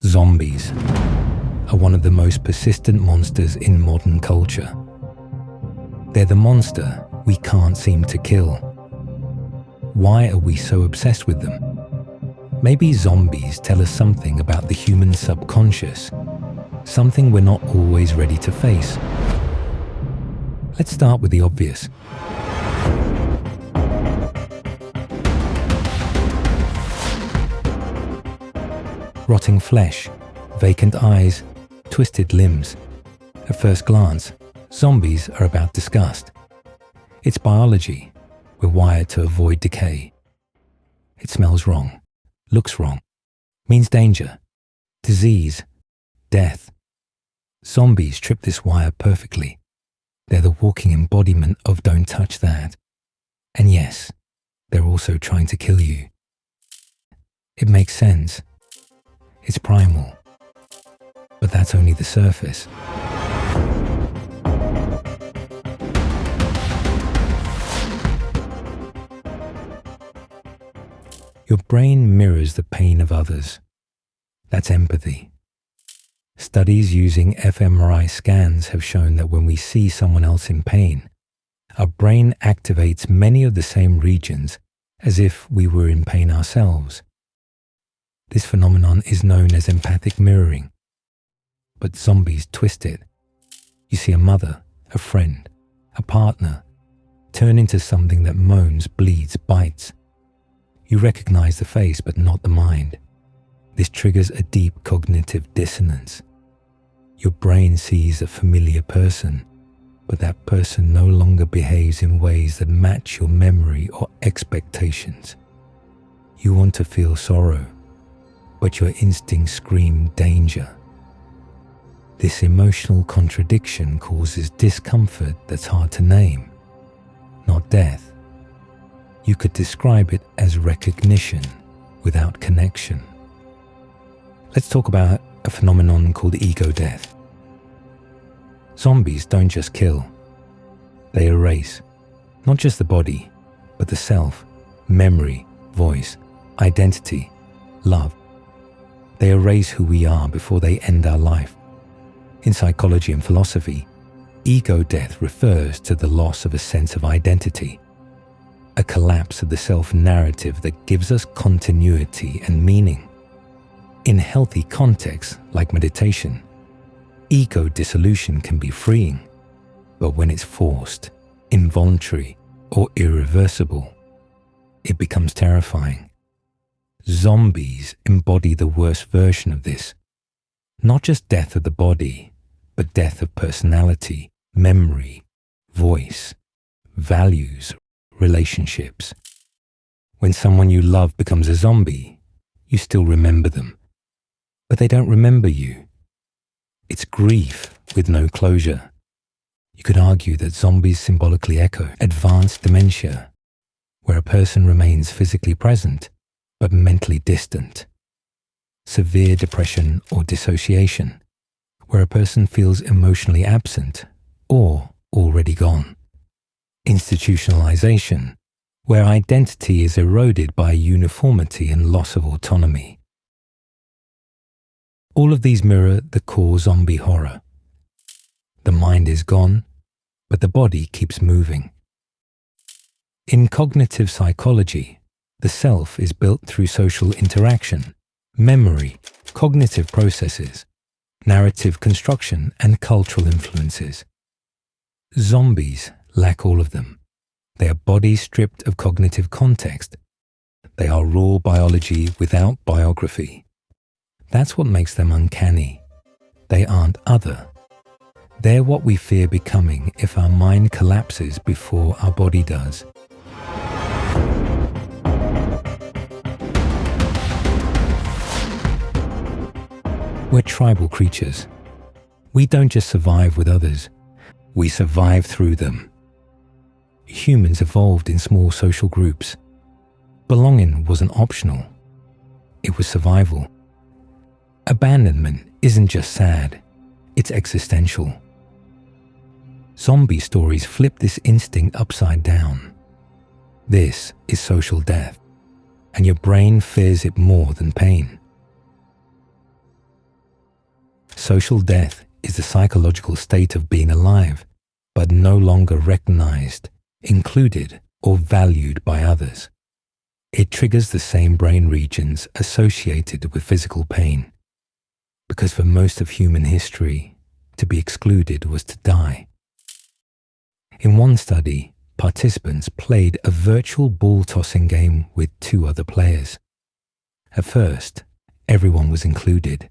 Zombies are one of the most persistent monsters in modern culture. They're the monster we can't seem to kill. Why are we so obsessed with them? Maybe zombies tell us something about the human subconscious, something we're not always ready to face. Let's start with the obvious. Rotting flesh, vacant eyes, twisted limbs. At first glance, zombies are about disgust. It's biology. We're wired to avoid decay. It smells wrong, looks wrong, means danger, disease, death. Zombies trip this wire perfectly. They're the walking embodiment of don't touch that. And yes, they're also trying to kill you. It makes sense. It's primal. But that's only the surface. Your brain mirrors the pain of others. That's empathy. Studies using fMRI scans have shown that when we see someone else in pain, our brain activates many of the same regions as if we were in pain ourselves. This phenomenon is known as empathic mirroring. But zombies twist it. You see a mother, a friend, a partner turn into something that moans, bleeds, bites. You recognize the face but not the mind. This triggers a deep cognitive dissonance. Your brain sees a familiar person, but that person no longer behaves in ways that match your memory or expectations. You want to feel sorrow, but your instincts scream danger. This emotional contradiction causes discomfort that's hard to name, not death. You could describe it as recognition without connection. Let's talk about a phenomenon called ego death. Zombies don't just kill. They erase, not just the body, but the self, memory, voice, identity, love. They erase who we are before they end our life. In psychology and philosophy, ego death refers to the loss of a sense of identity, a collapse of the self-narrative that gives us continuity and meaning. In healthy contexts like meditation, ego dissolution can be freeing, but when it's forced, involuntary, or irreversible, it becomes terrifying. Zombies embody the worst version of this. Not just death of the body, but death of personality, memory, voice, values, relationships. When someone you love becomes a zombie, you still remember them, but they don't remember you. It's grief with no closure. You could argue that zombies symbolically echo advanced dementia, where a person remains physically present, but mentally distant. Severe depression or dissociation, where a person feels emotionally absent or already gone. Institutionalization, where identity is eroded by uniformity and loss of autonomy. All of these mirror the core zombie horror. The mind is gone, but the body keeps moving. In cognitive psychology, the self is built through social interaction, memory, cognitive processes, narrative construction, and cultural influences. Zombies lack all of them. They are bodies stripped of cognitive context. They are raw biology without biography. That's what makes them uncanny. They aren't other. They're what we fear becoming if our mind collapses before our body does. We're tribal creatures. We don't just survive with others, we survive through them. Humans evolved in small social groups. Belonging wasn't optional. It was survival. Abandonment isn't just sad, it's existential. Zombie stories flip this instinct upside down. This is social death, and your brain fears it more than pain. Social death is the psychological state of being alive, but no longer recognized, included, or valued by others. It triggers the same brain regions associated with physical pain, because for most of human history, to be excluded was to die. In one study, participants played a virtual ball-tossing game with 2 other players. At first, everyone was included.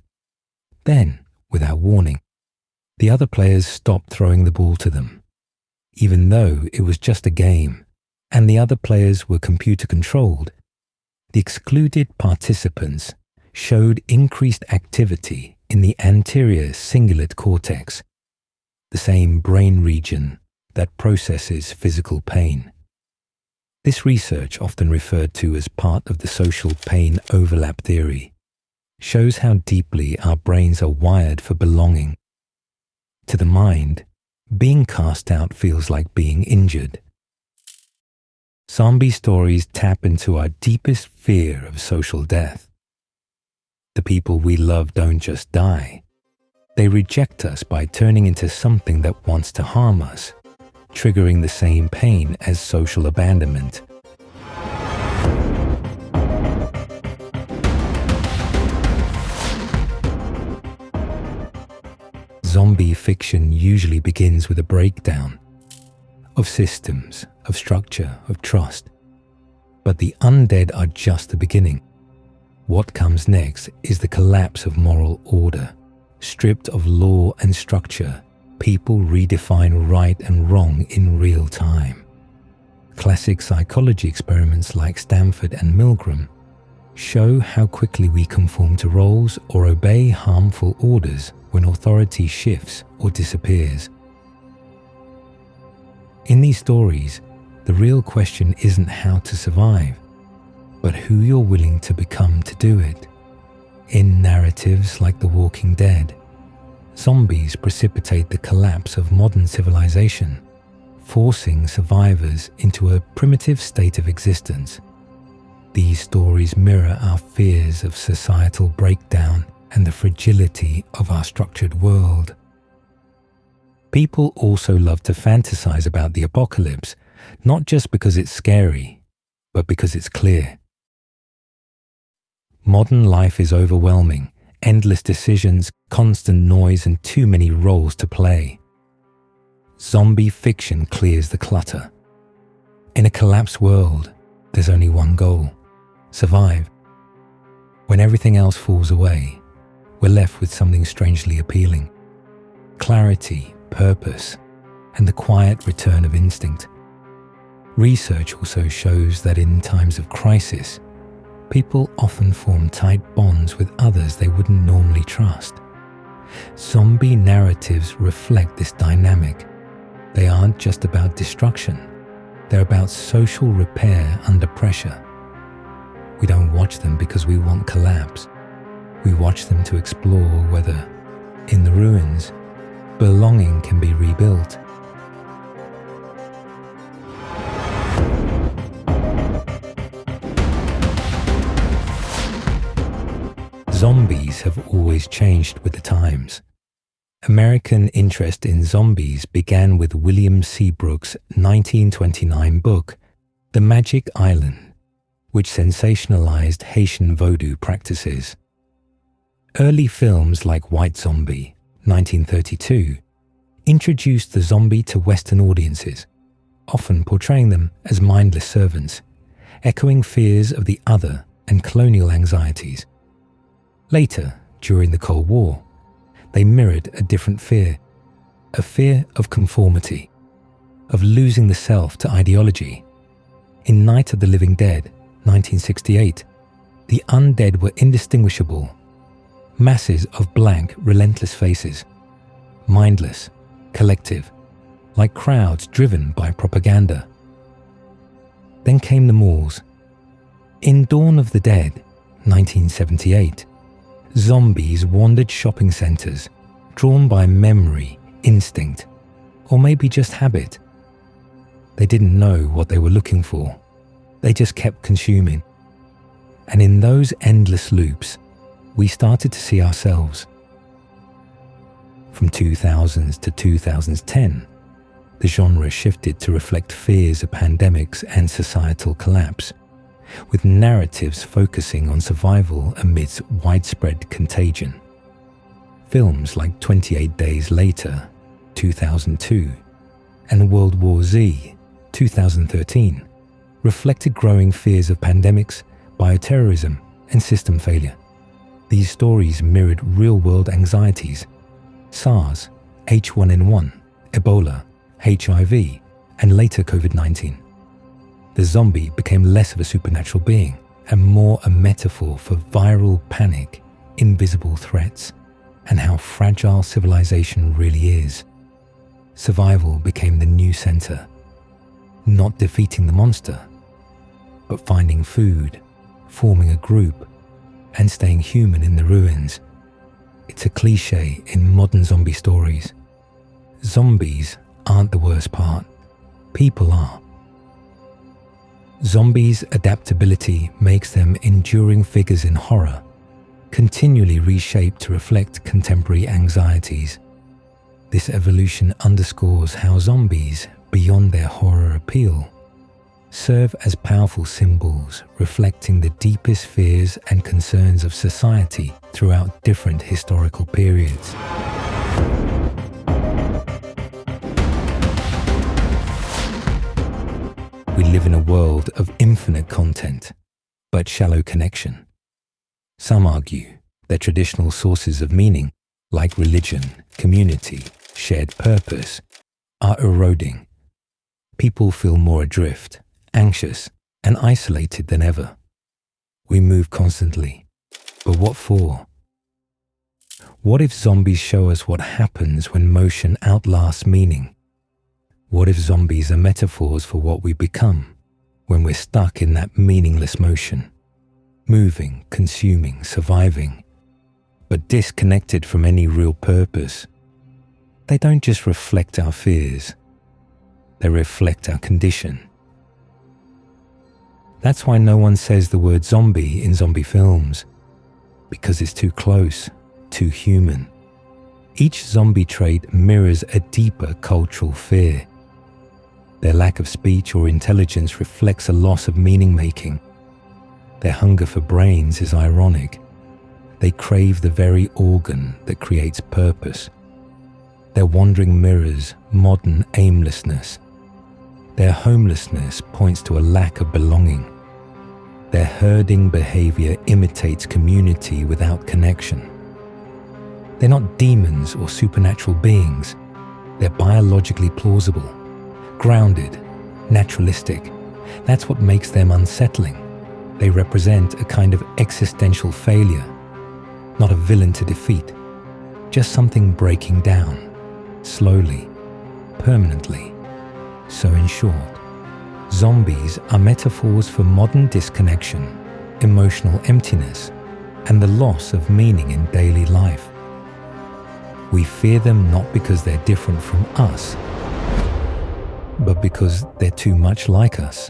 Then, without warning, the other players stopped throwing the ball to them, even though it was just a game and the other players were computer-controlled. The excluded participants showed increased activity in the anterior cingulate cortex, the same brain region that processes physical pain. This research, often referred to as part of the social pain overlap theory, shows how deeply our brains are wired for belonging. To the mind, being cast out feels like being injured. Zombie stories tap into our deepest fear of social death. The people we love don't just die. They reject us by turning into something that wants to harm us, triggering the same pain as social abandonment. Zombie fiction usually begins with a breakdown of systems, of structure, of trust. But the undead are just the beginning. What comes next is the collapse of moral order. Stripped of law and structure, people redefine right and wrong in real time. Classic psychology experiments like Stanford and Milgram show how quickly we conform to roles or obey harmful orders when authority shifts or disappears. In these stories, the real question isn't how to survive, but who you're willing to become to do it. In narratives like The Walking Dead, zombies precipitate the collapse of modern civilization, forcing survivors into a primitive state of existence. These stories mirror our fears of societal breakdown and the fragility of our structured world. People also love to fantasize about the apocalypse, not just because it's scary, but because it's clear. Modern life is overwhelming, endless decisions, constant noise, and too many roles to play. Zombie fiction clears the clutter. In a collapsed world, there's only one goal: survive. When everything else falls away, we're left with something strangely appealing: clarity, purpose, and the quiet return of instinct. Research also shows that in times of crisis, people often form tight bonds with others they wouldn't normally trust. Zombie narratives reflect this dynamic. They aren't just about destruction. They're about social repair under pressure. We don't watch them because we want collapse. We watch them to explore whether, in the ruins, belonging can be rebuilt. Zombies have always changed with the times. American interest in zombies began with William Seabrook's 1929 book, The Magic Island, which sensationalized Haitian voodoo practices. Early films like White Zombie, 1932, introduced the zombie to Western audiences, often portraying them as mindless servants, echoing fears of the other and colonial anxieties. Later, during the Cold War, they mirrored a different fear, a fear of conformity, of losing the self to ideology. In Night of the Living Dead, 1968, the undead were indistinguishable, masses of blank, relentless faces, mindless, collective, like crowds driven by propaganda. Then came the malls. In Dawn of the Dead, 1978, zombies wandered shopping centers, drawn by memory, instinct, or maybe just habit. They didn't know what they were looking for. They just kept consuming. And in those endless loops, we started to see ourselves. From 2000s to 2010, the genre shifted to reflect fears of pandemics and societal collapse, with narratives focusing on survival amidst widespread contagion. Films like 28 Days Later, 2002, and World War Z, 2013, reflected growing fears of pandemics, bioterrorism, and system failure. These stories mirrored real-world anxieties: SARS, H1N1, Ebola, HIV, and later COVID-19. The zombie became less of a supernatural being and more a metaphor for viral panic, invisible threats, and how fragile civilization really is. Survival became the new center, not defeating the monster, but finding food, forming a group, and staying human in the ruins. It's a cliche in modern zombie stories. Zombies aren't the worst part. People are. Zombies' adaptability makes them enduring figures in horror, continually reshaped to reflect contemporary anxieties. This evolution underscores how zombies, beyond their horror appeal, serve as powerful symbols reflecting the deepest fears and concerns of society throughout different historical periods. We live in a world of infinite content, but shallow connection. Some argue that traditional sources of meaning, like religion, community, shared purpose, are eroding. People feel more adrift, anxious, and isolated than ever. We move constantly, but what for? What if zombies show us what happens when motion outlasts meaning? What if zombies are metaphors for what we become when we're stuck in that meaningless motion, moving, consuming, surviving, but disconnected from any real purpose? They don't just reflect our fears, they reflect our condition. That's why no one says the word zombie in zombie films, because it's too close, too human. Each zombie trait mirrors a deeper cultural fear. Their lack of speech or intelligence reflects a loss of meaning-making. Their hunger for brains is ironic. They crave the very organ that creates purpose. Their wandering mirrors modern aimlessness. Their homelessness points to a lack of belonging. Their herding behavior imitates community without connection. They're not demons or supernatural beings. They're biologically plausible, grounded, naturalistic. That's what makes them unsettling. They represent a kind of existential failure, not a villain to defeat, just something breaking down, slowly, permanently. So in short, zombies are metaphors for modern disconnection, emotional emptiness, and the loss of meaning in daily life. We fear them not because they're different from us, but because they're too much like us.